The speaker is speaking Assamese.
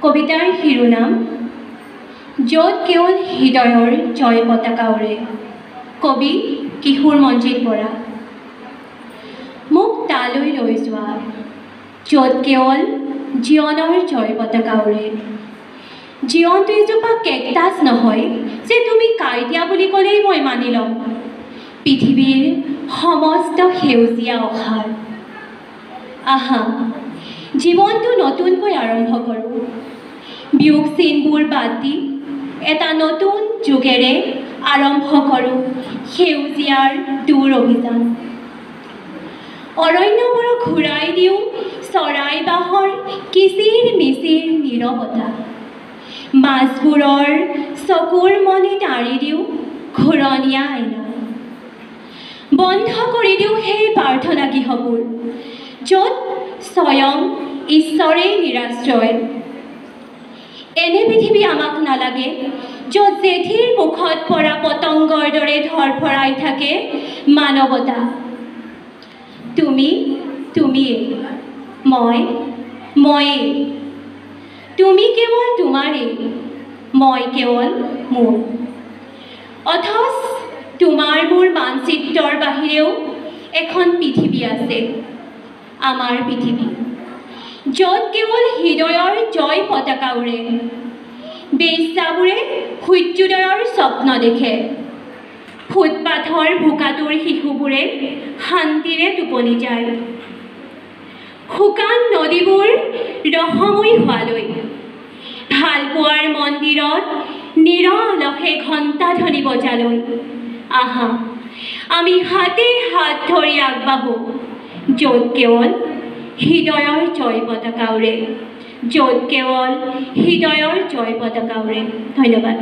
কবিতাৰ শিৰোনাম য'ত কেৱল হৃদয়ৰ জয় পতাকা উৰে। কবি কিশোৰ মঞ্জিত বৰা। মোক তালৈ লৈ যোৱা য'ত কেৱল জীৱনৰ জয় পতাকা উৰে। জীৱনটো এজোপা কেকটাছ নহয় যে তুমি কাইটিয়া বুলি ক'লেই মই মানি ল'ম। পৃথিৱীৰ সমস্ত সেউজীয়া অসাৰ। আহা জীৱনটো নতুনকৈ আৰম্ভ কৰোঁ। বিয়োগ চিনবোৰ বাদ দি এটা নতুন যুগেৰে আৰম্ভ কৰোঁ সেউজীয়াৰ দূৰ অভিযান। অৰণ্যবোৰক ঘূৰাই দিওঁ চৰাই বাহৰ কিচিৰ মিচিৰ নীৰৱতা। মাছবোৰৰ চকুৰ মণিত আঁৰি দিওঁ ঘূৰণীয়া আইনা। বন্ধ কৰি দিওঁ সেই প্ৰাৰ্থনা গৃহবোৰ য'ত স্বয়ং ঈশ্বৰেই নিৰাশ্ৰয়। এনে পৃথিৱী আমাক নালাগে য'ত জেঠীৰ মুখত পৰা পতংগৰ দৰে ধৰফৰাই থাকে মানৱতা। তুমিয়েই, ময়েই। তুমি কেৱল তোমাৰেই, মই কেৱল মোৰ। অথচ তোমাৰ মোৰ মানচিত্ৰৰ বাহিৰেও এখন পৃথিৱী আছে, আমাৰ পৃথিৱী, য'ত কেৱল হৃদয়ৰ জয় পতাকা উৰে। বেশ্যাবোৰে সূৰ্যোদয়ৰ স্বপ্ন দেখে। ফুটপাথৰ ভোকাতুৰ শিশুবোৰে শান্তিৰে টোপনি যায়। শুকান নদীবোৰ ৰসময়ী হোৱালৈ ভালপোৱাৰ মন্দিৰত নিৰলসে ঘণ্টাধ্বনি বজালৈ। আহা আমি হাতে হাত ধৰি আগবাঢ়োঁ য'ত কেৱল হৃদয়ৰ জয় পতাকা উৰে। য'ত কেৱল হৃদয়ৰ জয় পতাকা উৰে। ধন্যবাদ।